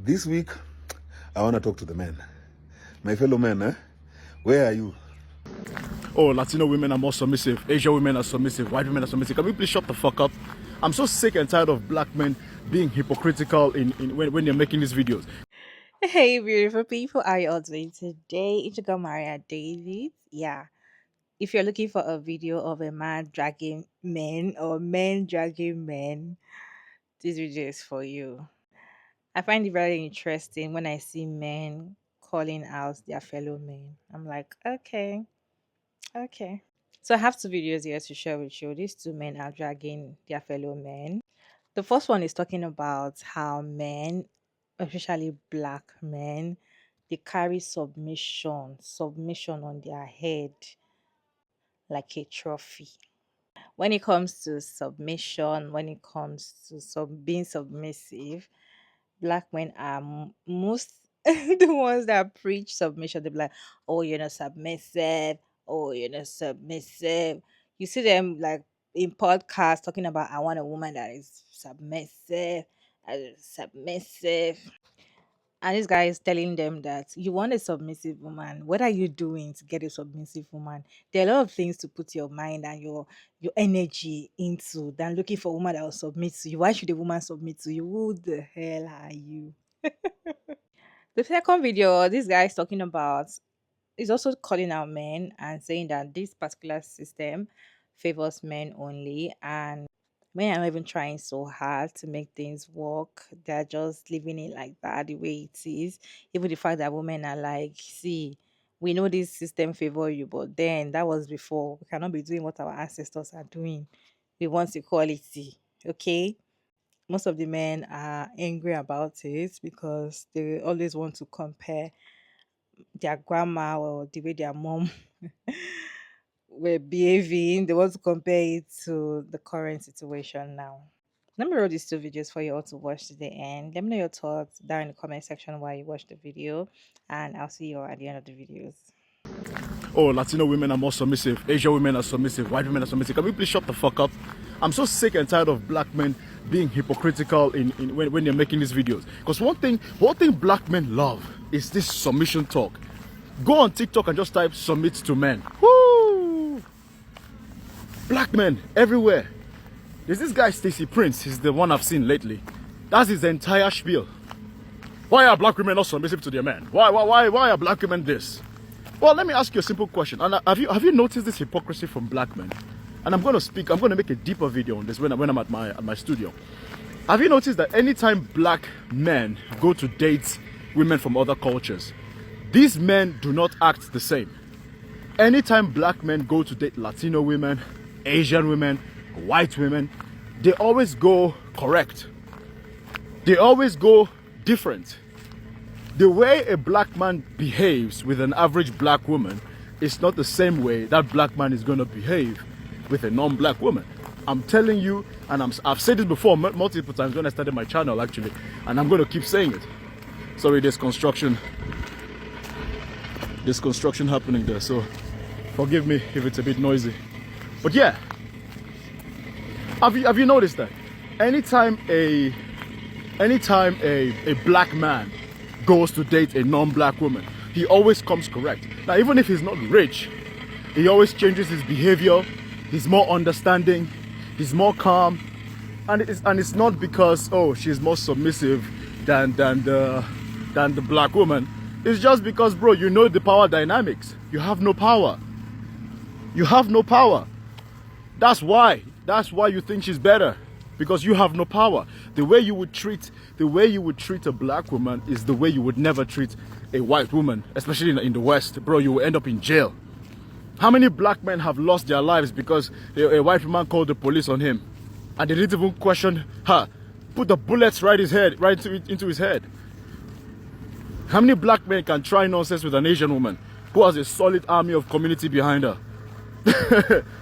This week, I want to talk to the men. My fellow men, where are you? Oh, Latino women are more submissive. Asian women are submissive. White women are submissive. Can we please shut the fuck up? I'm so sick and tired of black men being hypocritical when they're making these videos. Hey, beautiful people, how are you all doing today? It's your girl Maria David. Yeah, if you're looking for a video of a man dragging men or men dragging men, this video is for you. I find it very interesting when I see men calling out their fellow men. I'm like, okay. So I have two videos here to share with you. These two men are dragging their fellow men. The first one is talking about how men, especially black men, they carry submission on their head like a trophy. When it comes to submission, when it comes to being submissive, black men are most the ones that preach submission. They're like, oh, you're not submissive. Oh, you're not submissive. You see them like in podcasts talking about, I want a woman that is submissive. And this guy is telling them that you want a submissive woman. What are you doing to get a submissive woman? There are a lot of things to put your mind and your energy into than looking for a woman that will submit to you. Why should a woman submit to you? Who the hell are you? The second video, this guy is talking about is also calling out men and saying that this particular system favors men only, and men are not even trying so hard to make things work. They're just living it like that, the way it is. Even the fact that women are like, see, we know this system favor you, but then that was before. We cannot be doing what our ancestors are doing. We want equality. Okay. Most of the men are angry about it because they always want to compare their grandma or the way their mom were behaving. They want to compare it to the current situation now. Let me roll these two videos for you all to watch to the end. Let me know your thoughts down in the comment section while you watch the video, and I'll see you all at the end of the videos. Oh, Latino women are more submissive. Asian women are submissive. White women are submissive. Can we please shut the fuck up? I'm so sick and tired of black men being hypocritical when they're making these videos. Because one thing black men love is this submission talk. Go on TikTok and just type submit to men. Woo! Black men everywhere. There's this guy Stacey Prince. He's the one I've seen lately. That's his entire spiel. Why are black women not submissive to their men? Why are black women this? Well, let me ask you a simple question. And have you noticed this hypocrisy from black men? And I'm going to make a deeper video on this when I'm at my studio. Have you noticed that anytime black men go to date women from other cultures, these men do not act the same? Anytime black men go to date Latino women, Asian women, white women, they always go correct. They always go different. The way a black man behaves with an average black woman is not the same way that black man is going to behave with a non-black woman. I'm telling you, and I've said this before multiple times when I started my channel actually, and I'm going to keep saying it. Sorry, there's construction happening there, so forgive me if it's a bit noisy. But yeah, have you noticed that anytime a black man goes to date a non-black woman, he always comes correct? Now, even if he's not rich, he always changes his behavior. He's more understanding, he's more calm, and it's not because, oh, she's more submissive than the black woman. It's just because, bro, you know the power dynamics. You have no power. You have no power. That's why you think she's better, because you have no power. The way you would treat a black woman is the way you would never treat a white woman, especially in the West. Bro, you will end up in jail. How many black men have lost their lives because a white woman called the police on him and they didn't even question her? Put the bullets right into his head. How many black men can try nonsense with an Asian woman who has a solid army of community behind her?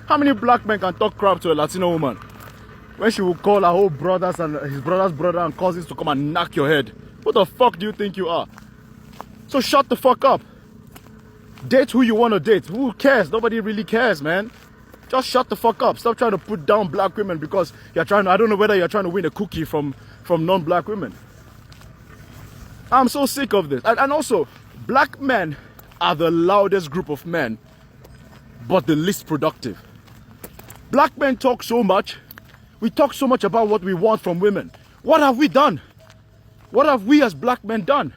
How many black men can talk crap to a Latino woman when she will call her whole brothers and his brother's brother and cousins to come and knock your head? Who the fuck do you think you are? So shut the fuck up. Date who you want to date. Who cares? Nobody really cares, man. Just shut the fuck up. Stop trying to put down black women because you're trying to, I don't know whether you're trying to win a cookie from non-black women. I'm so sick of this. And also, black men are the loudest group of men, but the least productive. Black men talk so much. We talk so much about what we want from women. What have we done? What have we as black men done?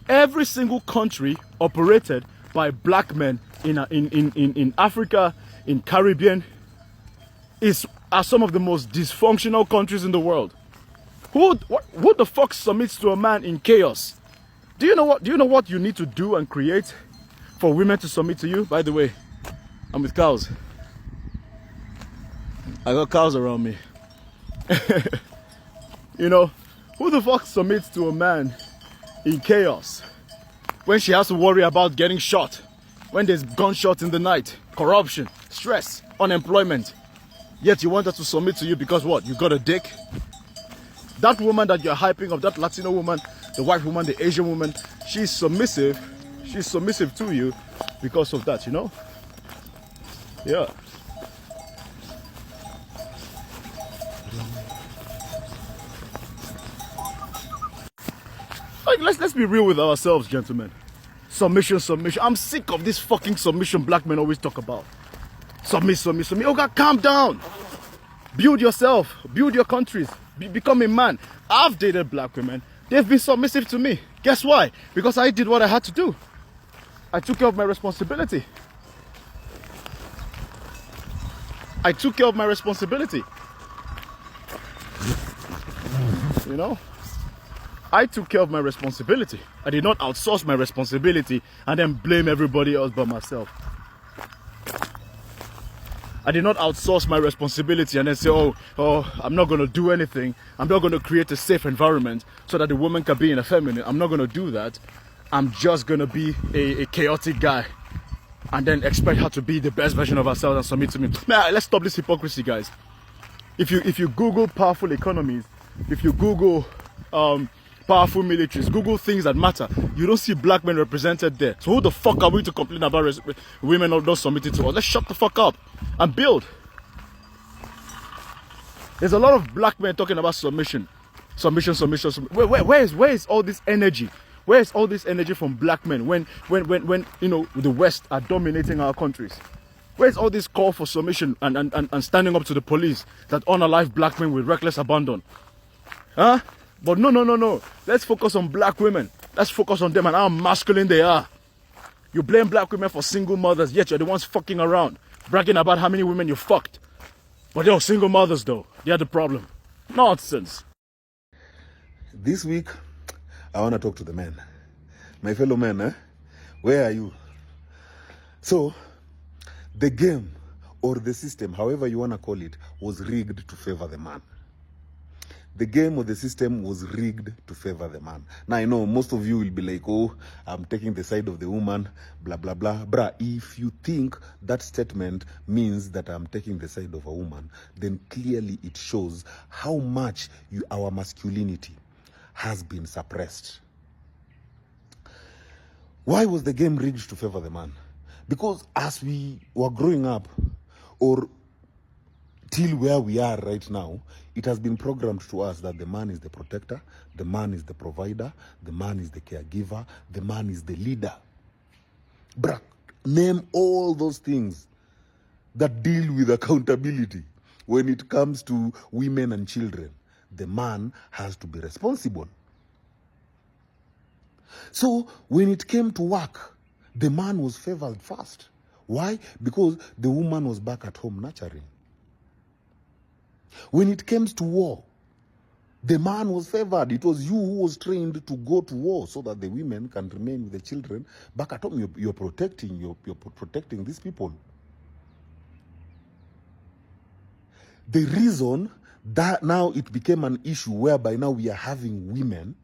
Every single country operated by black men in Africa, in Caribbean, are some of the most dysfunctional countries in the world. Who the fuck submits to a man in chaos? Do you know what you need to do and create for women to submit to you? By the way, I'm with cows. I got cows around me. You know, who the fuck submits to a man in chaos when she has to worry about getting shot, when there's gunshots in the night, corruption, stress, unemployment, yet you want her to submit to you because what? You got a dick? That woman that you're hyping up, that Latino woman, the white woman, the Asian woman, she's submissive to you because of that, you know? Yeah. Like, let's be real with ourselves, gentlemen. Submission. I'm sick of this fucking submission black men always talk about. Submit. Oh God, calm down. Build yourself. Build your countries. Become a man. I've dated black women. They've been submissive to me. Guess why? Because I did what I had to do. I took care of my responsibility. You know? I took care of my responsibility. I did not outsource my responsibility and then blame everybody else but myself. I did not outsource my responsibility and then say, oh, I'm not going to do anything. I'm not going to create a safe environment so that the woman can be in a feminine. I'm not going to do that. I'm just going to be a chaotic guy and then expect her to be the best version of herself and submit to me. Man, let's stop this hypocrisy, guys. If you Google powerful economies, if you Google powerful militaries, Google things that matter, you don't see black men represented there. So who the fuck are we to complain about women not submitting to us? Let's shut the fuck up and build. There's a lot of black men talking about submission. Where is all this energy? Where is all this energy from black men when you know the West are dominating our countries? Where's all this call for submission and standing up to the police that unalive black men with reckless abandon? Huh? But no. Let's focus on black women. Let's focus on them and how masculine they are. You blame black women for single mothers, yet you're the ones fucking around, bragging about how many women you fucked. But they're single mothers though. They're the problem. Nonsense. This week, I want to talk to the men. My fellow men, where are you? So, the game or the system, however you want to call it, was rigged to favor the man. The game or the system was rigged to favor the man. Now, I know most of you will be like, oh, I'm taking the side of the woman, blah, blah, blah. Bruh, if you think that statement means that I'm taking the side of a woman, then clearly it shows how much our masculinity has been suppressed. Why was the game rigged to favor the man? Because as we were growing up, or till where we are right now, it has been programmed to us that the man is the protector, the man is the provider, the man is the caregiver, the man is the leader. Bruh, name all those things that deal with accountability. When it comes to women and children, the man has to be responsible. So when it came to work, the man was favored first. Why? Because the woman was back at home nurturing. When it comes to war, the man was favored. It was you who was trained to go to war so that the women can remain with the children back at home. You're protecting these people. The reason that now it became an issue whereby now we are having women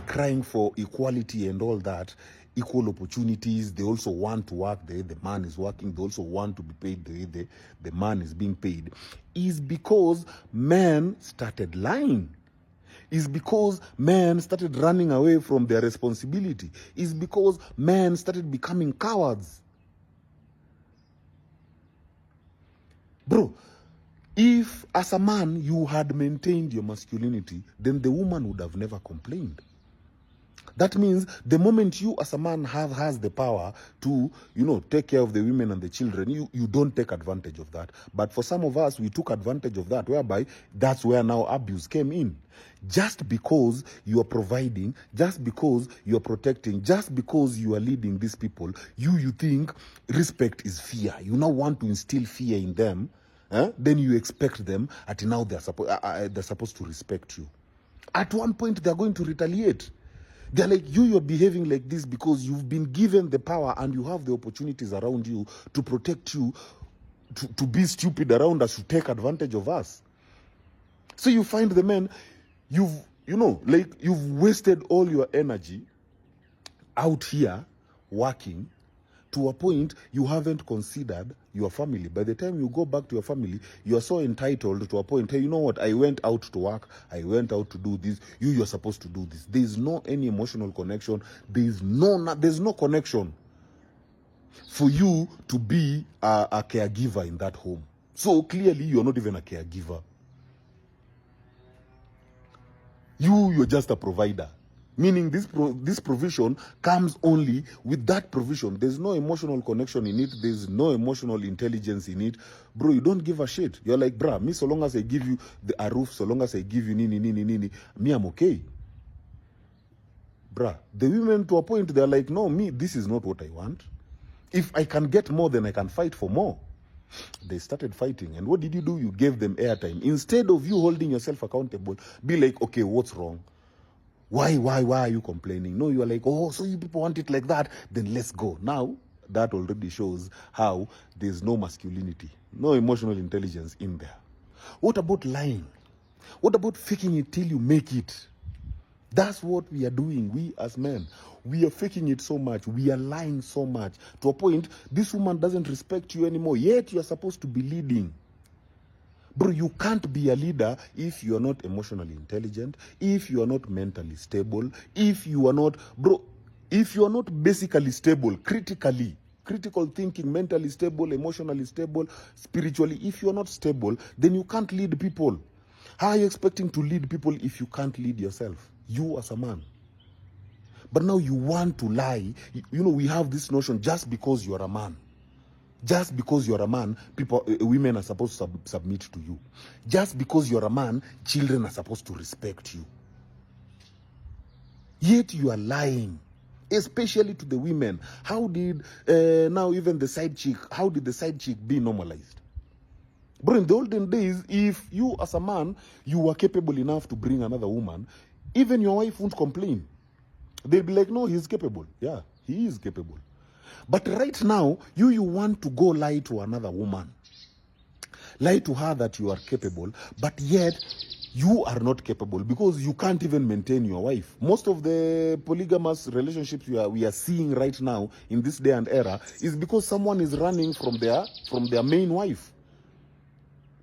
crying for equality and all that, equal opportunities. They also want to work the way the man is working. They also want to be paid the way the man is being paid. Is because men started lying. Is because men started running away from their responsibility. Is because men started becoming cowards. Bro, if as a man you had maintained your masculinity, then the woman would have never complained. That means the moment you as a man has the power to, take care of the women and the children, you don't take advantage of that. But for some of us, we took advantage of that, whereby that's where now abuse came in. Just because you are providing, just because you are protecting, just because you are leading these people, you think respect is fear. You now want to instill fear in them. Then you expect them at now they're supposed to respect you. At one point, they're going to retaliate. They're like, you're behaving like this because you've been given the power and you have the opportunities around you to protect you, to be stupid around us, to take advantage of us. So you find the men, you've wasted all your energy out here working to a point you haven't considered your family. By the time you go back to your family, you are so entitled to a point, hey, you know what, I went out to work, I went out to do this, you're supposed to do this. There's no any emotional connection. There's no connection for you to be a caregiver in that home. So clearly you're not even a caregiver. You're just a provider. Meaning this provision comes only with that provision. There's no emotional connection in it. There's no emotional intelligence in it. Bro, you don't give a shit. You're like, bruh, me, so long as I give you a roof, so long as I give you nini, me, I'm okay. Bruh, the women to a point, they're like, no, me, this is not what I want. If I can get more, then I can fight for more. They started fighting. And what did you do? You gave them airtime. Instead of you holding yourself accountable, be like, okay, what's wrong? Why are you complaining? No, you are like, oh, so you people want it like that? Then let's go. Now, that already shows how there's no masculinity, no emotional intelligence in there. What about lying? What about faking it till you make it? That's what we are doing, we as men. We are faking it so much. We are lying so much. To a point, this woman doesn't respect you anymore. Yet you are supposed to be leading. Bro, you can't be a leader if you are not emotionally intelligent, if you are not mentally stable, if you are not basically stable, critical thinking, mentally stable, emotionally stable, spiritually. If you are not stable, then you can't lead people. How are you expecting to lead people if you can't lead yourself? You as a man. But now you want to lie. We have this notion, just because you are a man. Just because you're a man, women are supposed to submit to you. Just because you're a man, children are supposed to respect you. Yet you are lying, especially to the women. How did now even the side chick? How did the side chick be normalized? Bro, in the olden days, if you as a man you were capable enough to bring another woman, even your wife won't complain. They'll be like, no, he's capable. Yeah, he is capable. But right now, you want to go lie to another woman. Lie to her that you are capable, but yet you are not capable because you can't even maintain your wife. Most of the polygamous relationships we are seeing right now in this day and era is because someone is running from their main wife.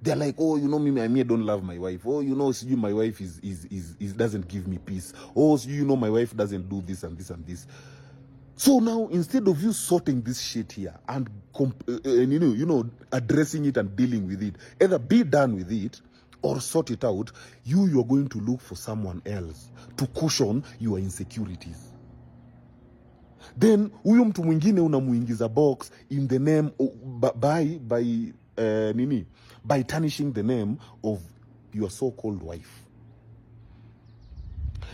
They're like, oh, me, I don't love my wife. Oh, my wife is doesn't give me peace. Oh, my wife doesn't do this and this and this. So now, instead of you sorting this shit here and addressing it and dealing with it, either be done with it or sort it out, you're going to look for someone else to cushion your insecurities. Then huyo mtu mwingine unamuingiza box in the name by tarnishing the name of your so-called wife.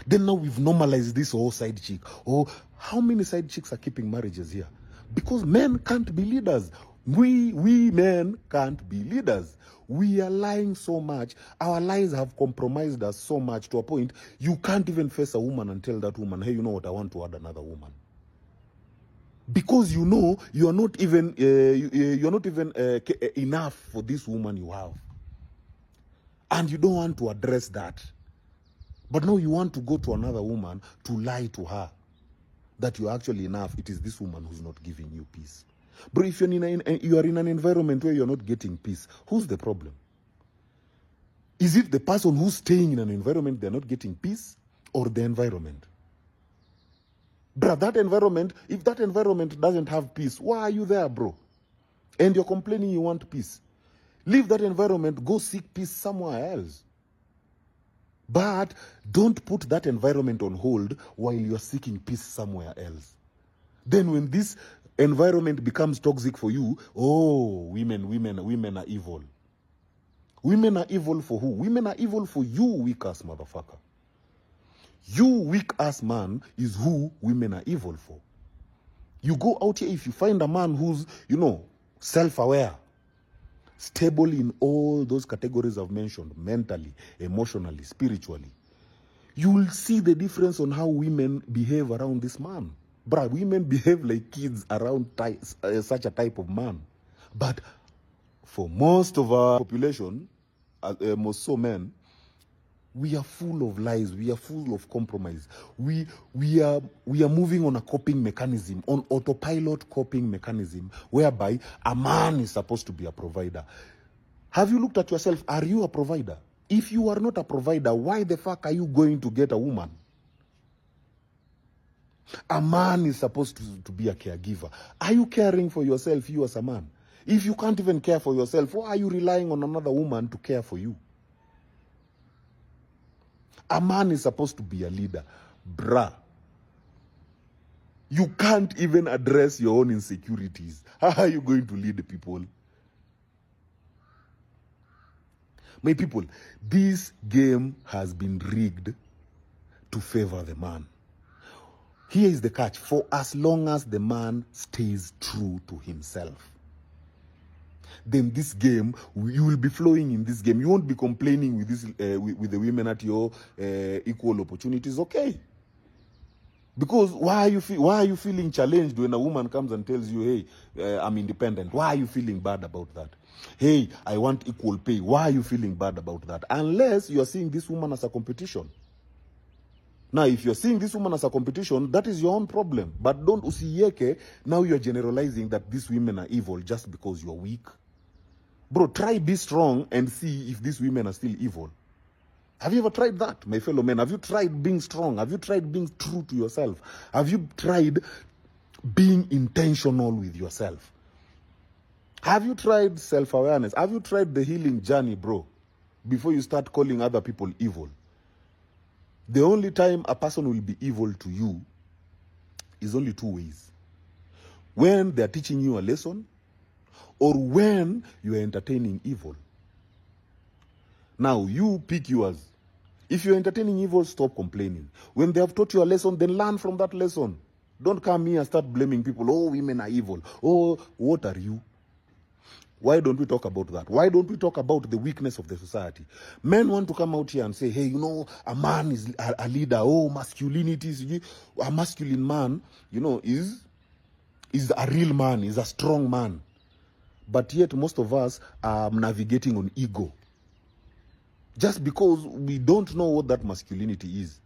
Then now we've normalized this whole side chick. Oh, how many side chicks are keeping marriages here? Because men can't be leaders. We men can't be leaders. We are lying so much. Our lies have compromised us so much to a point you can't even face a woman and tell that woman, hey, you know what, I want to add another woman. Because you are not even enough for this woman you have. And you don't want to address that. But now you want to go to another woman to lie to her that you're actually enough. It is this woman who's not giving you peace. But if you are in an environment where you're not getting peace, who's the problem? Is it the person who's staying in an environment they're not getting peace, or the environment? Bro, that environment, if that environment doesn't have peace, why are you there, bro? And you're complaining you want peace. Leave that environment, go seek peace somewhere else. But don't put that environment on hold while you're seeking peace somewhere else. Then when this environment becomes toxic for you, oh, women are evil. Women are evil for who? Women are evil for you, weak-ass motherfucker. You weak-ass man is who women are evil for. You go out here, if you find a man who's, self-aware, stable in all those categories I've mentioned, mentally, emotionally, spiritually, you will see the difference on how women behave around this man. Bruh, women behave like kids around such a type of man. But for most of our population, most so men, we are full of lies. We are full of compromise. We are moving on a coping mechanism, on autopilot coping mechanism, whereby a man is supposed to be a provider. Have you looked at yourself? Are you a provider? If you are not a provider, why the fuck are you going to get a woman? A man is supposed to be a caregiver. Are you caring for yourself, you as a man? If you can't even care for yourself, why are you relying on another woman to care for you? A man is supposed to be a leader. Bruh. You can't even address your own insecurities. How are you going to lead people? My people, this game has been rigged to favor the man. Here is the catch. For as long as the man stays true to himself, then this game, you will be flowing in this game. You won't be complaining with this with the women at your equal opportunities. Okay, because why are you feeling challenged when a woman comes and tells you, hey, I'm independent? Why are you feeling bad about that? Hey, I want equal pay. Why are you feeling bad about that? Unless you are seeing this woman as a competition. Now, if you're seeing this woman as a competition, that is your own problem. But don't usiyeke, now you're generalizing that these women are evil just because you're weak. Bro, try be strong and see if these women are still evil. Have you ever tried that, my fellow men? Have you tried being strong? Have you tried being true to yourself? Have you tried being intentional with yourself? Have you tried self-awareness? Have you tried the healing journey, bro, before you start calling other people evil? The only time a person will be evil to you is only two ways. When they're teaching you a lesson, or when you are entertaining evil. Now, you pick yours. If you're entertaining evil, stop complaining. When they have taught you a lesson, then learn from that lesson. Don't come here and start blaming people. Oh, women are evil. Oh, what are you? Why don't we talk about that? Why don't we talk about the weakness of the society? Men want to come out here and say, hey, a man is a leader. Oh, masculinity is... A masculine man, is a real man, is a strong man. But yet most of us are navigating on ego. Just because we don't know what that masculinity is.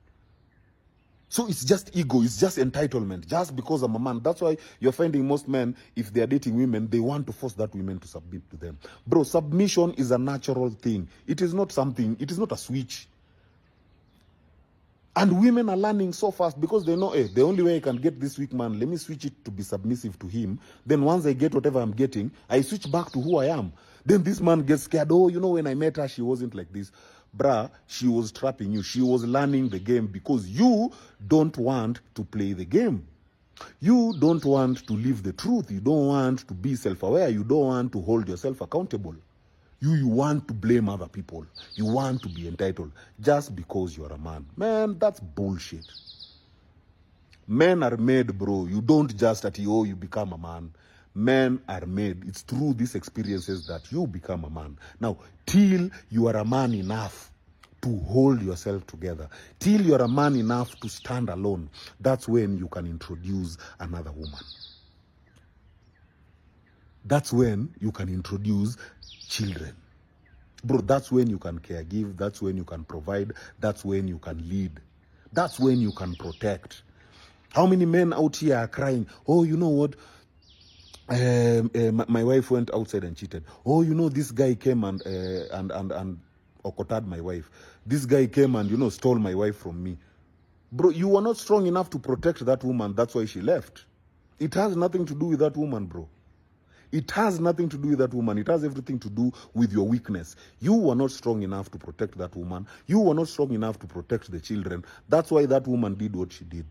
So it's just ego, it's just entitlement. Just because I'm a man. That's why you're finding most men, if they're dating women, they want to force that women to submit to them. Bro, submission is a natural thing. It is not a switch. And women are learning so fast because they know, the only way I can get this weak man, let me switch it to be submissive to him. Then once I get whatever I'm getting, I switch back to who I am. Then this man gets scared. Oh, when I met her, she wasn't like this. Bruh, she was trapping you. She was learning the game because you don't want to play the game. You don't want to live the truth. You don't want to be self-aware. You don't want to hold yourself accountable. You want to blame other people. You want to be entitled just because you're a man. Man, that's bullshit. Men are made, bro. You don't just you become a man. Men are made. It's through these experiences that you become a man. Now, till you are a man enough to hold yourself together, till you're a man enough to stand alone, that's when you can introduce another woman. That's when you can introduce children. Bro, that's when you can caregive. That's when you can provide. That's when you can lead. That's when you can protect. How many men out here are crying, oh, you know what? My wife went outside and cheated. Oh, this guy came and okotad my wife. This guy came and, stole my wife from me. Bro, you were not strong enough to protect that woman. That's why she left. It has nothing to do with that woman, bro. It has nothing to do with that woman. It has everything to do with your weakness. You were not strong enough to protect that woman. You were not strong enough to protect the children. That's why that woman did what she did.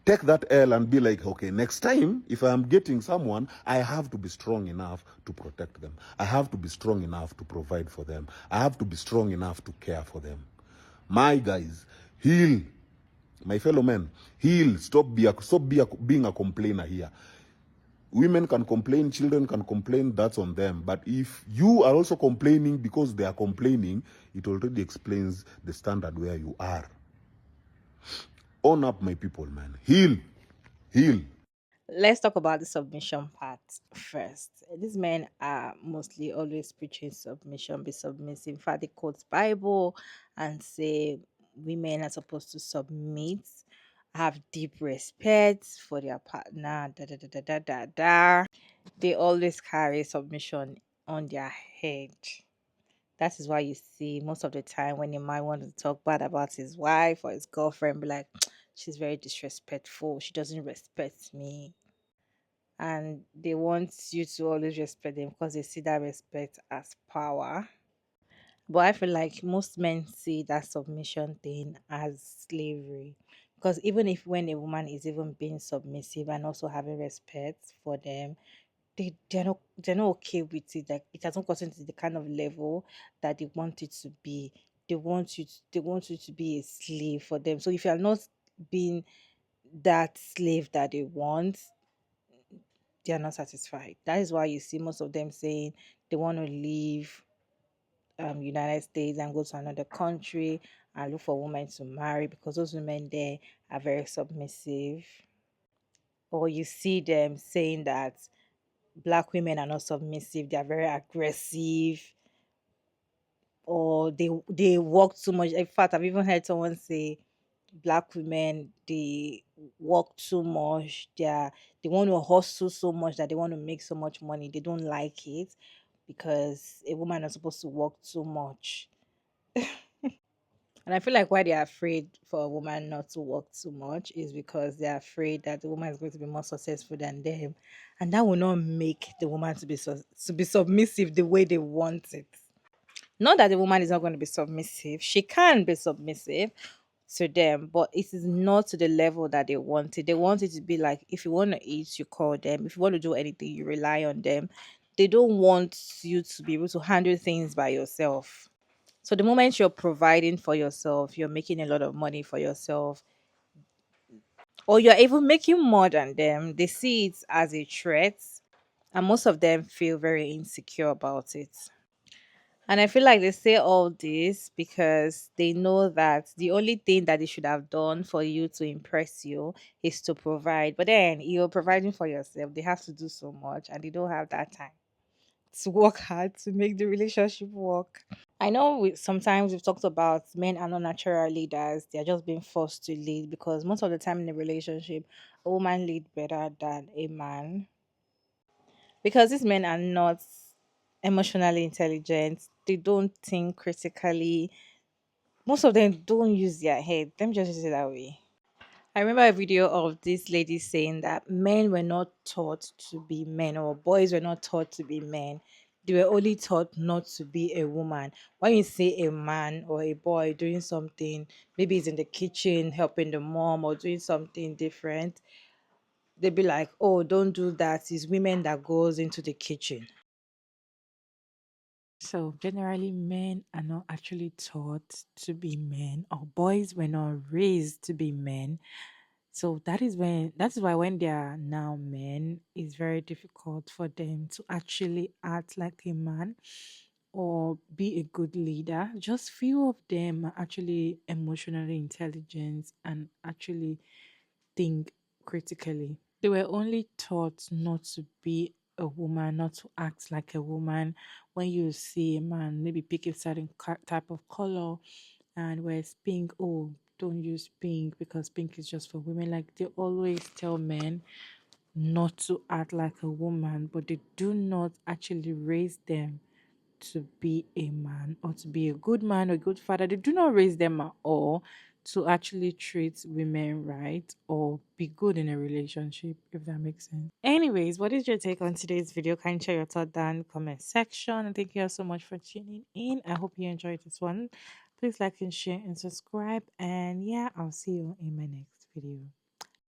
Take that L and be like, okay, next time, if I am getting someone, I have to be strong enough to protect them. I have to be strong enough to provide for them. I have to be strong enough to care for them. My guys, heal. My fellow men, heal. Stop being a complainer here. Women can complain, children can complain, that's on them. But if you are also complaining because they are complaining, it already explains the standard where you are. Own up, my people, man. Heal. Heal. Let's talk about the submission part first. These men are mostly always preaching submission, be submissive. In fact, they quote Bible and say women are supposed to submit, have deep respect for their partner, da da da da da da da. They always carry submission on their head. That is why you see most of the time when a man wants to talk bad about his wife or his girlfriend, be like, she's very disrespectful. She doesn't respect me, and they want you to always respect them because they see that respect as power. But I feel like most men see that submission thing as slavery. Because even if when a woman is even being submissive and also having respect for them, they're not okay with it. Like it has not gotten to the kind of level that they want it to be. They want you to be a slave for them. So if you are not being that slave that they want, they are not satisfied. That is why you see most of them saying they want to leave United States and go to another country and look for women to marry because those women there are very submissive. Or you see them saying that black women are not submissive, they are very aggressive, or they work too much. In fact, I've even heard someone say black women they work too much. They want to hustle so much that they want to make so much money. They don't like it because a woman is supposed to work too much. And I feel like why they're afraid for a woman not to work too much is because they're afraid that the woman is going to be more successful than them, and that will not make the woman to be submissive the way they want it. Not that the woman is not going to be submissive; she can be submissive to them, but it is not to the level that they want it. They want it to be like if you want to eat, you call them. If you want to do anything, you rely on them. They don't want you to be able to handle things by yourself. So the moment you're providing for yourself, you're making a lot of money for yourself, or you're even making more than them, they see it as a threat. And most of them feel very insecure about it. And I feel like they say all this because they know that the only thing that they should have done for you to impress you is to provide. But then you're providing for yourself. They have to do so much and they don't have that time to work hard to make the relationship work. I know sometimes we've talked about men are not natural leaders. They're just being forced to lead because most of the time in a relationship, a woman lead better than a man. Because these men are not emotionally intelligent. They don't think critically. Most of them don't use their head. Let me just say it that way. I remember a video of this lady saying that men were not taught to be men, or boys were not taught to be men. They were only taught not to be a woman. When you see a man or a boy doing something, maybe he's in the kitchen helping the mom or doing something different, they'd be like, "Oh, don't do that. It's women that goes into the kitchen." So generally, men are not actually taught to be men, or boys were not raised to be men. So that is why when they are now men, it's very difficult for them to actually act like a man or be a good leader. Just few of them are actually emotionally intelligent and actually think critically. They were only taught not to be a woman, not to act like a woman. When you see a man maybe pick a certain type of color and wears pink, oh, don't use pink because pink is just for women. Like they always tell men not to act like a woman, but they do not actually raise them to be a man or to be a good man or a good father. They do not raise them at all to actually treat women right or be good in a relationship, if that makes sense. Anyways, what is your take on today's video? Can you share your thought down in the comment section? And thank you all so much for tuning in. I hope you enjoyed this one. Please like and share and subscribe. And yeah, I'll see you in my next video.